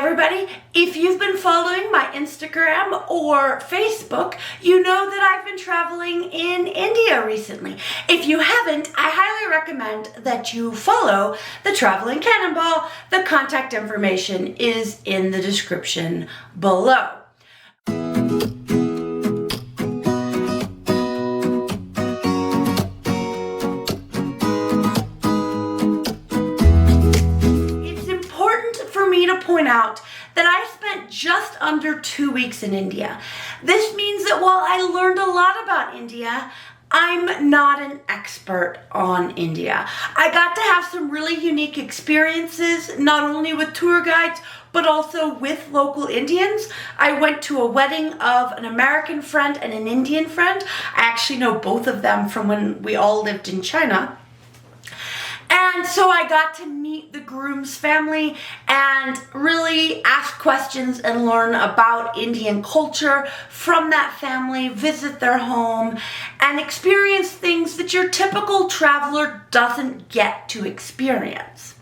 everybody, if you've been following my Instagram or Facebook, you know that I've been traveling in India recently. If you haven't, I highly recommend that you follow the Traveling Cannonball. The contact information is in the description below. Point out that I spent just under 2 weeks in India. This means that while I learned a lot about India, I'm not an expert on India. I got to have some really unique experiences, not only with tour guides, but also with local Indians. I went to a wedding of an American friend and an Indian friend. I actually know both of them from when we all lived in China. And so I got to meet the groom's family and really ask questions and learn about Indian culture from that family, visit their home, and experience things that your typical traveler doesn't get to experience.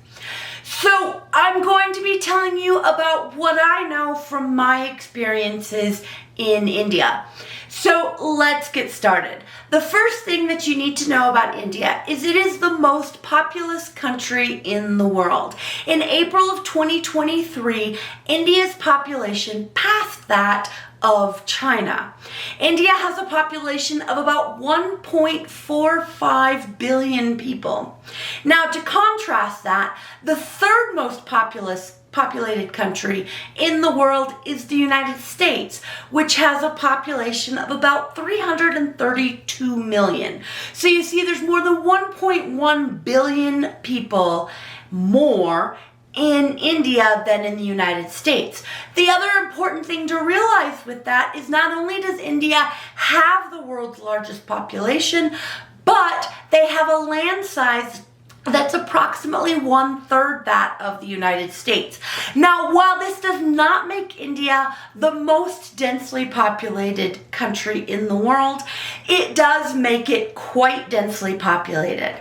So I'm going to be telling you about what I know from my experiences in India. So let's get started. The first thing that you need to know about India is it is the most populous country in the world. In April of 2023, India's population passed that of China. India has a population of about 1.45 billion people. Now, to contrast that, the third most populated country in the world is the United States, which has a population of about 332 million. So you see, there's more than 1.1 billion people more in India than in the United States. The other important thing to realize with that is not only does India have the world's largest population, but they have a land size that's approximately 1/3 that of the United States. Now, while this does not make India the most densely populated country in the world, it does make it quite densely populated.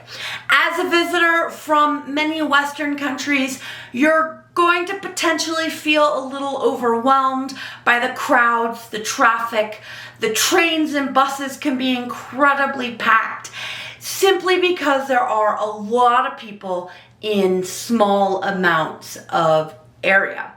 As a visitor from many Western countries, you're going to potentially feel a little overwhelmed by the crowds, the traffic. The trains and buses can be incredibly packed, simply because there are a lot of people in small amounts of area.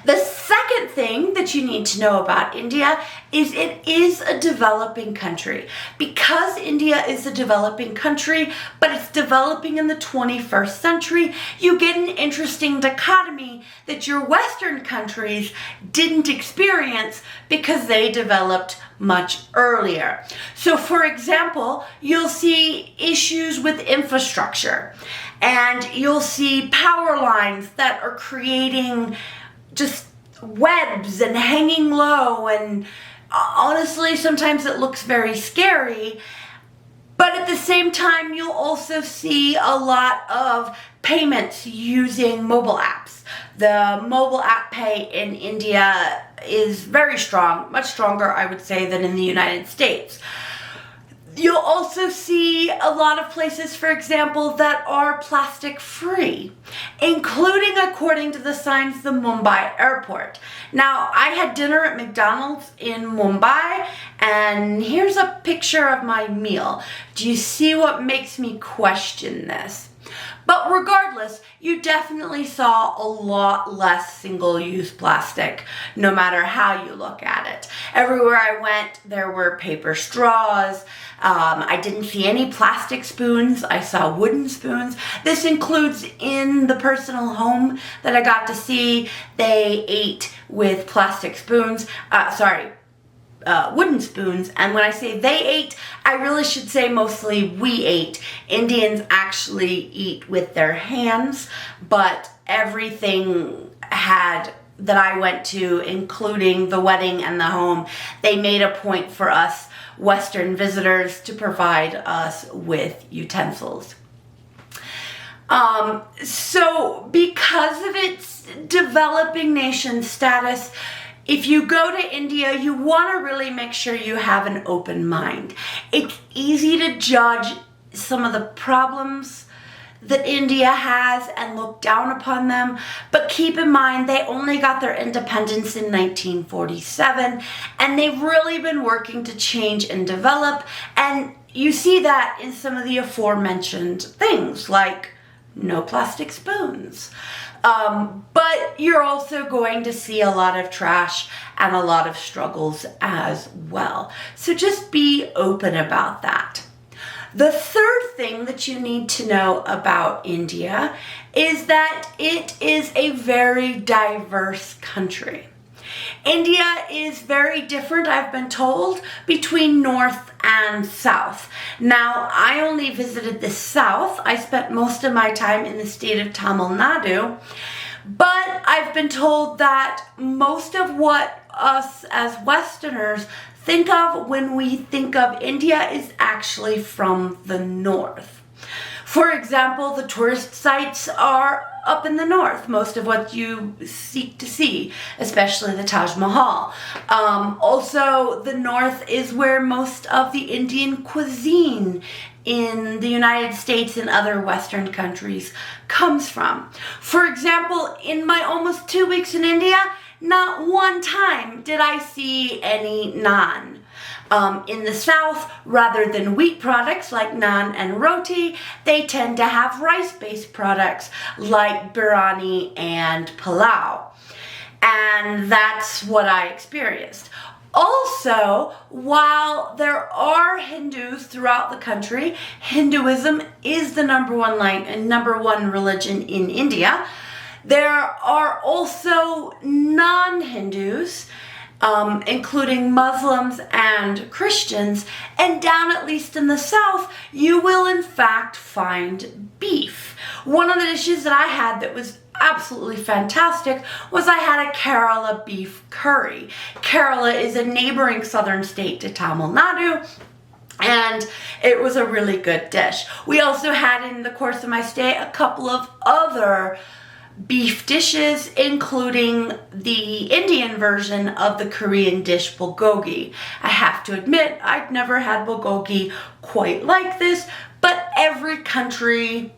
The second thing that you need to know about India is it is a developing country. Because India is a developing country, but it's developing in the 21st century, you get an interesting dichotomy that your Western countries didn't experience because they developed much earlier. So for example, you'll see issues with infrastructure, and you'll see power lines that are creating just webs and hanging low, and honestly sometimes it looks very scary. But at the same time, you'll also see a lot of payments using mobile apps. The mobile app pay in India is very strong, much stronger, I would say, than in the United States. You'll also see a lot of places, for example, that are plastic free, including, according to the signs, the Mumbai airport. Now, I had dinner at McDonald's in Mumbai, and here's a picture of my meal. Do you see what makes me question this? But regardless, you definitely saw a lot less single-use plastic, no matter how you look at it. Everywhere I went, there were paper straws. I didn't see any plastic spoons. I saw wooden spoons. This includes in the personal home that I got to see. They ate with plastic spoons. Wooden spoons. And when I say they ate, I really should say mostly we ate. Indians actually eat with their hands, but everything that I went to, including the wedding and the home, they made a point for us Western visitors to provide us with utensils. So because of its developing nation status, if you go to India, you want to really make sure you have an open mind. It's easy to judge some of the problems that India has and look down upon them. But keep in mind, they only got their independence in 1947, and they've really been working to change and develop. And you see that in some of the aforementioned things, like no plastic spoons. But you're also going to see a lot of trash and a lot of struggles as well. So just be open about that. The third thing that you need to know about India is that it is a very diverse country. India is very different, I've been told, between north and south. Now, I only visited the south. I spent most of my time in the state of Tamil Nadu, but I've been told that most of what us as Westerners think of when we think of India is actually from the north. For example, the tourist sites are up in the north, most of what you seek to see, especially the Taj Mahal. Also, the north is where most of the Indian cuisine in the United States and other Western countries comes from. For example, in my almost 2 weeks in India, not one time did I see any naan. In the south, rather than wheat products like naan and roti, they tend to have rice-based products like biryani and palau. And that's what I experienced. Also, while there are Hindus throughout the country, Hinduism is the number one religion in India. There are also non-Hindus, including Muslims and Christians, and down at least in the south, you will in fact find beef. One of the dishes that I had that was absolutely fantastic was I had a Kerala beef curry. Kerala is a neighboring southern state to Tamil Nadu, and it was a really good dish. We also had, in the course of my stay, a couple of other beef dishes, including the Indian version of the Korean dish bulgogi. I have to admit, I've never had bulgogi quite like this, but every country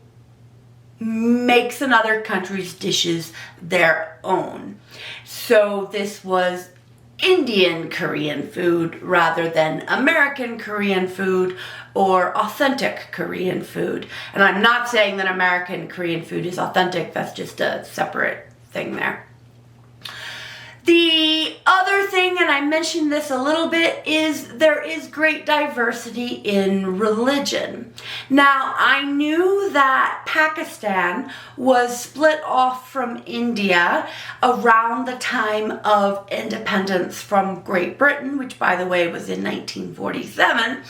makes another country's dishes their own. So this was Indian Korean food rather than American Korean food or authentic Korean food. And I'm not saying that American Korean food is authentic, that's just a separate thing there. The other thing, and I mentioned this a little bit, is there is great diversity in religion. Now, I knew that Pakistan was split off from India around the time of independence from Great Britain, which, by the way, was in 1947.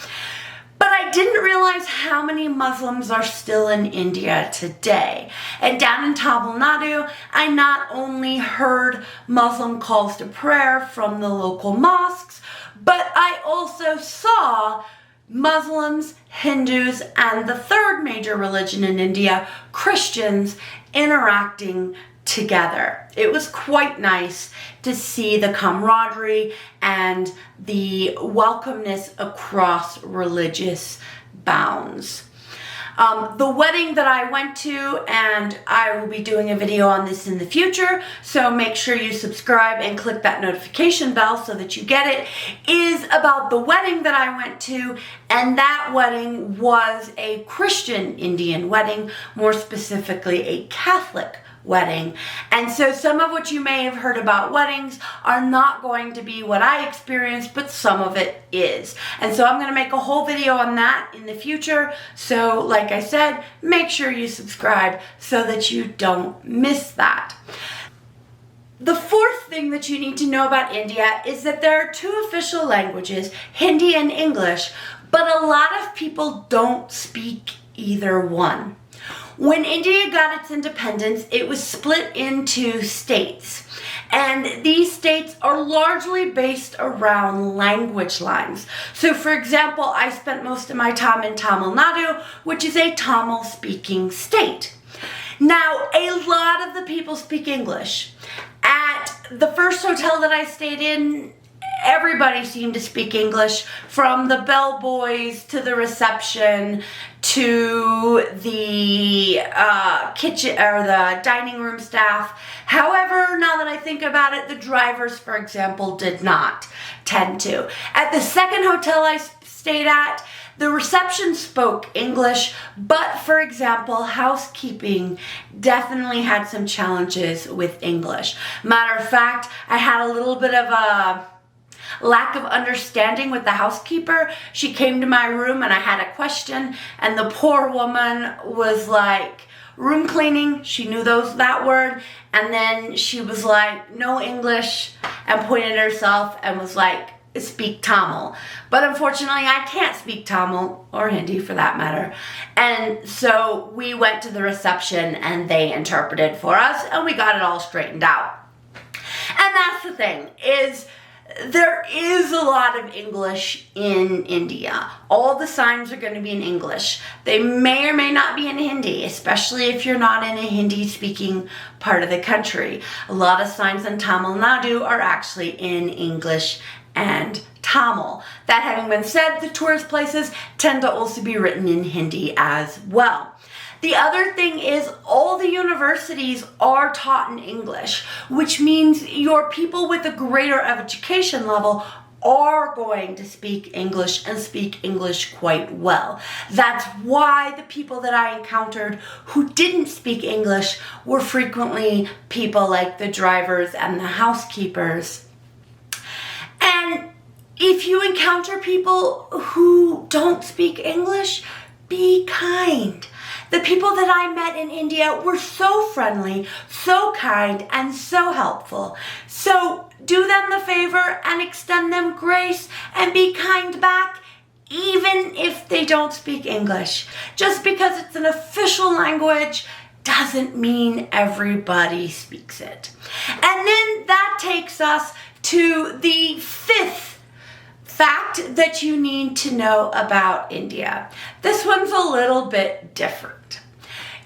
But I didn't realize how many Muslims are still in India today. And down in Tamil Nadu, I not only heard Muslim calls to prayer from the local mosques, but I also saw Muslims, Hindus, and the third major religion in India, Christians, interacting together. It was quite nice to see the camaraderie and the welcomeness across religious bounds. The wedding that I went to, and I will be doing a video on this in the future, so make sure you subscribe and click that notification bell so that you get it, is about the wedding that I went to, and that wedding was a Christian Indian wedding, more specifically a Catholic wedding. And so some of what you may have heard about weddings are not going to be what I experienced, but some of it is. And so I'm going to make a whole video on that in the future. So like I said, make sure you subscribe so that you don't miss that. The fourth thing that you need to know about India is that there are two official languages, Hindi and English, but a lot of people don't speak either one. When India got its independence, it was split into states. And these states are largely based around language lines. So for example, I spent most of my time in Tamil Nadu, which is a Tamil-speaking state. Now, a lot of the people speak English. At the first hotel that I stayed in, everybody seemed to speak English, from the bellboys to the reception to the kitchen or the dining room staff. However, now that I think about it, the drivers, for example, did not tend to. At the second hotel I stayed at, the reception spoke English, but for example, housekeeping definitely had some challenges with English. Matter of fact, I had a little bit of a lack of understanding with the housekeeper. She came to my room and I had a question, and the poor woman was like, room cleaning, she knew that word, and then she was like, no English, and pointed at herself and was like, speak Tamil. But unfortunately, I can't speak Tamil, or Hindi for that matter. And so we went to the reception and they interpreted for us and we got it all straightened out. And that's the thing, is there is a lot of English in India. All the signs are going to be in English. They may or may not be in Hindi, especially if you're not in a Hindi-speaking part of the country. A lot of signs in Tamil Nadu are actually in English and Tamil. That having been said, the tourist places tend to also be written in Hindi as well. The other thing is all the universities are taught in English, which means your people with a greater education level are going to speak English and speak English quite well. That's why the people that I encountered who didn't speak English were frequently people like the drivers and the housekeepers. And if you encounter people who don't speak English, be kind. The people that I met in India were so friendly, so kind, and so helpful. So do them the favor and extend them grace and be kind back, even if they don't speak English. Just because it's an official language doesn't mean everybody speaks it. And then that takes us to the fifth fact that you need to know about India. This one's a little bit different.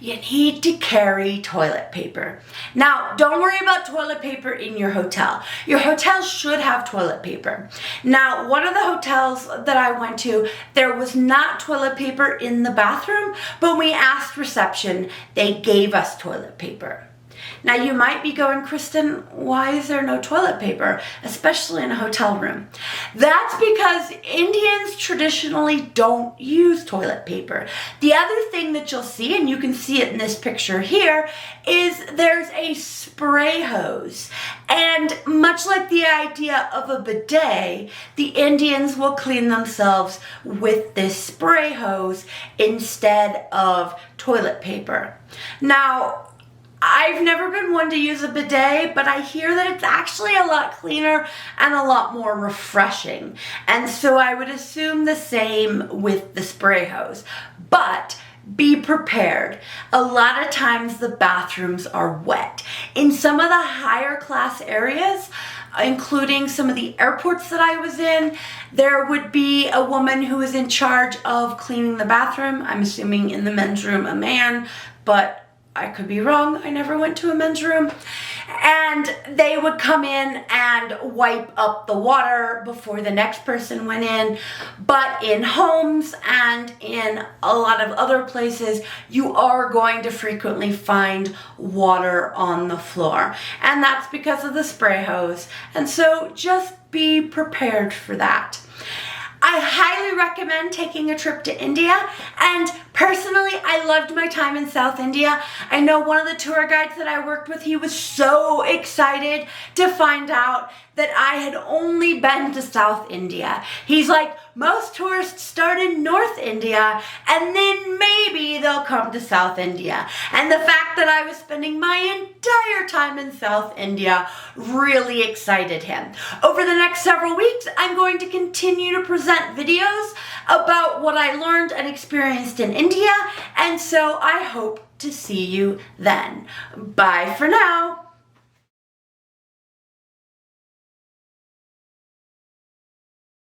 You need to carry toilet paper. Now, don't worry about toilet paper in your hotel. Your hotel should have toilet paper. Now, one of the hotels that I went to, there was not toilet paper in the bathroom, but when we asked reception, they gave us toilet paper. Now you might be going, Kristen, why is there no toilet paper, especially in a hotel room? That's because Indians traditionally don't use toilet paper. The other thing that you'll see, and you can see it in this picture here, is there's a spray hose. And much like the idea of a bidet, the Indians will clean themselves with this spray hose instead of toilet paper. Now, I've never been one to use a bidet, but I hear that it's actually a lot cleaner and a lot more refreshing. And so I would assume the same with the spray hose. But be prepared. A lot of times the bathrooms are wet. In some of the higher class areas, including some of the airports that I was in, there would be a woman who was in charge of cleaning the bathroom. I'm assuming in the men's room a man, but I could be wrong. I never went to a men's room. And they would come in and wipe up the water before the next person went in. But in homes and in a lot of other places, you are going to frequently find water on the floor. And that's because of the spray hose. And so just be prepared for that. I highly recommend taking a trip to India, and personally, I loved my time in South India. I know one of the tour guides that I worked with, he was so excited to find out that I had only been to South India. He's like, most tourists start in North India and then maybe they'll come to South India. And the fact that I was spending my entire time in South India really excited him. Over the next several weeks, I'm going to continue to present videos about what I learned and experienced in India, and so I hope to see you then. Bye for now.